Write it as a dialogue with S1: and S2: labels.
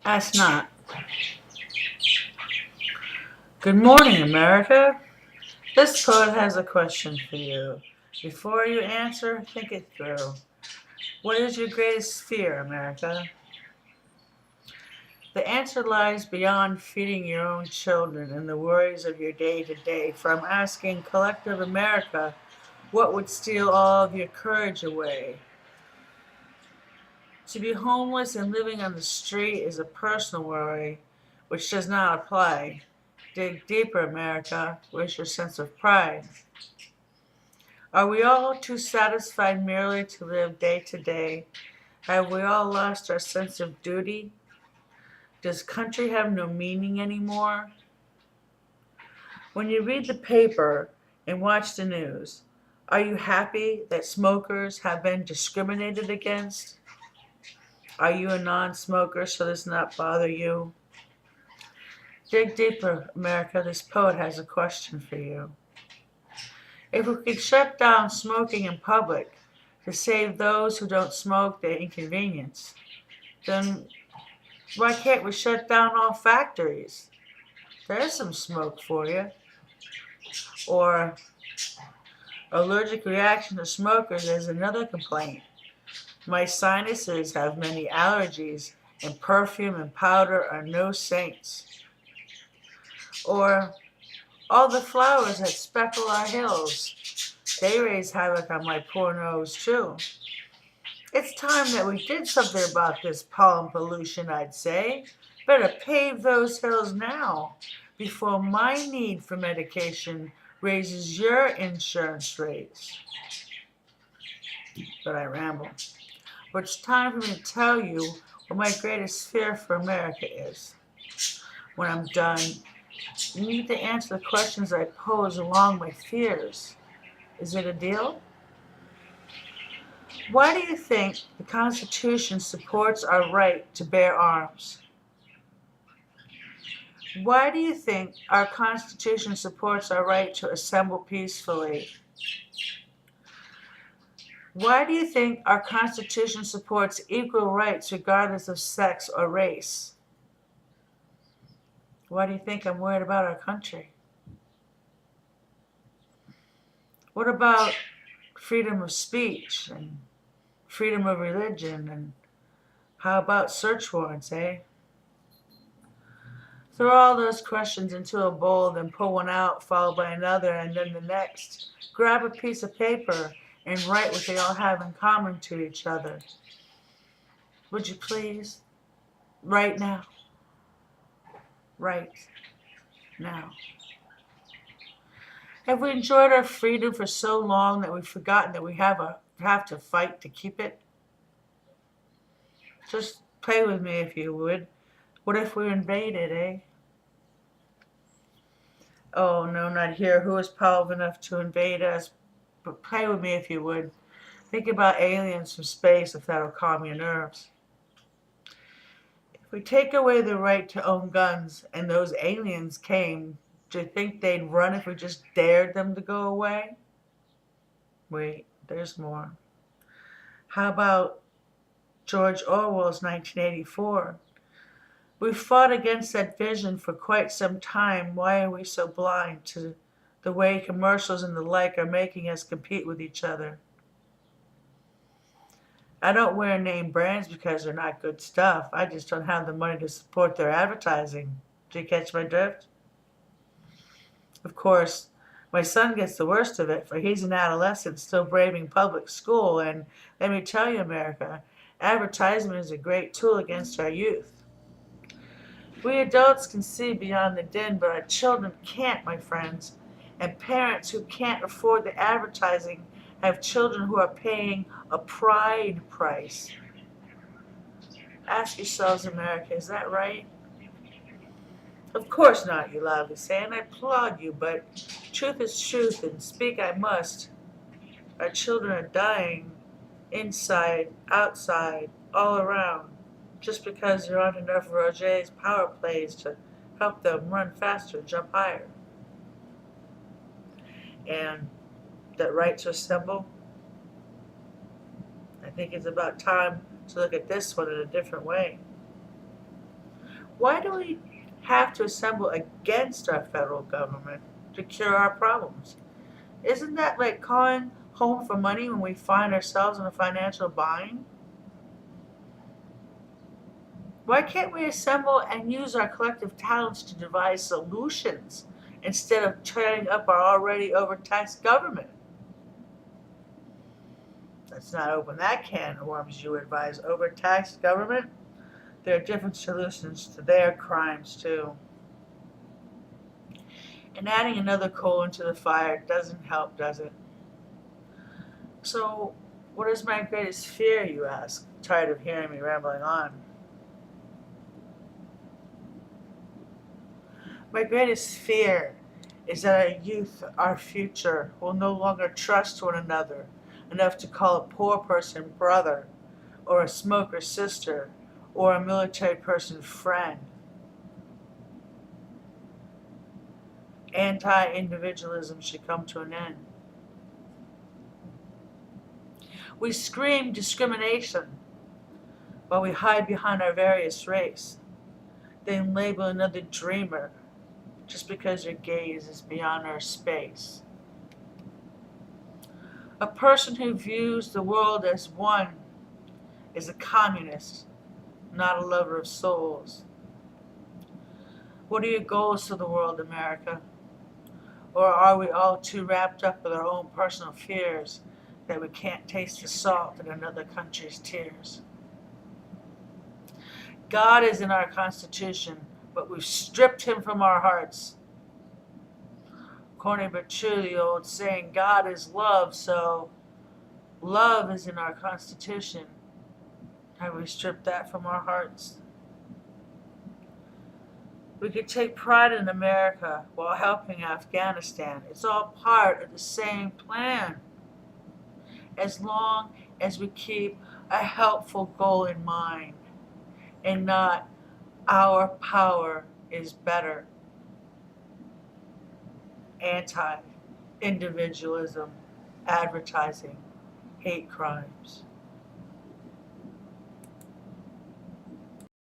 S1: Ask not. Good morning, America. This poet has a question for you. Before you answer, think it through. What is your greatest fear, America? The answer lies beyond feeding your own children and the worries of your day to day. From asking collective America, what would steal all of your courage away? To be homeless and living on the street is a personal worry which does not apply. Dig deeper, America. Where's your sense of pride? Are we all too satisfied merely to live day to day? Have we all lost our sense of duty? Does country have no meaning anymore? When you read the paper and watch the news, are you happy that smokers have been discriminated against? Are you a non smoker so this does not bother you? Dig deeper, America. This poet has a question for you. If we could shut down smoking in public to save those who don't smoke the inconvenience, then why can't we shut down all factories? There's some smoke for you. Or allergic reaction to smokers is another complaint. My sinuses have many allergies, and perfume and powder are no saints. Or all the flowers that speckle our hills, they raise havoc on my poor nose too. It's time that we did something about this pollen pollution, I'd say. Better pave those hills now before my need for medication raises your insurance rates. But I ramble. But it's time for me to tell you what my greatest fear for America is. When I'm done, you need to answer the questions I pose along my fears. Is it a deal? Why do you think the Constitution supports our right to bear arms? Why do you think our Constitution supports our right to assemble peacefully? Why do you think our Constitution supports equal rights regardless of sex or race? Why do you think I'm worried about our country? What about freedom of speech and freedom of religion? And how about search warrants, eh? Throw all those questions into a bowl, then pull one out, followed by another, and then the next. Grab a piece of paper and write what they all have in common to each other. Would you please? Right now. Right now. Have we enjoyed our freedom for so long that we've forgotten that we have to fight to keep it? Just play with me if you would. What if we invaded, eh? Oh, no, not here. Who is powerful enough to invade us? But play with me if you would. Think about aliens from space if that'll calm your nerves. If we take away the right to own guns and those aliens came, do you think they'd run if we just dared them to go away? Wait, there's more. How about George Orwell's 1984? We fought against that vision for quite some time. Why are we so blind to the way commercials and the like are making us compete with each other? I don't wear name brands because they're not good stuff. I just don't have the money to support their advertising. Do you catch my drift? Of course, my son gets the worst of it, for he's an adolescent still braving public school, and let me tell you, America, advertisement is a great tool against our youth. We adults can see beyond the din, but our children can't, my friends. And parents who can't afford the advertising have children who are paying a pride price. Ask yourselves, America, is that right? Of course not, you loudly say, and I applaud you, but truth is truth, and speak I must. Our children are dying, inside, outside, all around, just because there aren't enough Roget's power plays to help them run faster and jump higher. And that right to assemble, I think it's about time to look at this one in a different way. Why do we have to assemble against our federal government to cure our problems? Isn't that like calling home for money when we find ourselves in a financial bind? Why can't we assemble and use our collective talents to devise solutions instead of tearing up our already overtaxed government? Let's not open that can of worms, you advise. Overtaxed government? There are different solutions to their crimes, too. And adding another coal into the fire doesn't help, does it? So, what is my greatest fear, you ask? Tired of hearing me rambling on. My greatest fear is that our youth, our future, will no longer trust one another enough to call a poor person brother, or a smoker sister, or a military person friend. Anti individualism should come to an end. We scream discrimination while we hide behind our various race, then label another dreamer just because your gaze is beyond our space. A person who views the world as one is a communist, not a lover of souls. What are your goals for the world, America? Or are we all too wrapped up with our own personal fears that we can't taste the salt in another country's tears? God is in our Constitution, but we've stripped him from our hearts. Corny but true, the old saying, God is love, so love is in our Constitution. Have we stripped that from our hearts? We could take pride in America while helping Afghanistan. It's all part of the same plan. As long as we keep a helpful goal in mind and not our power is better. Anti individualism, advertising, hate crimes.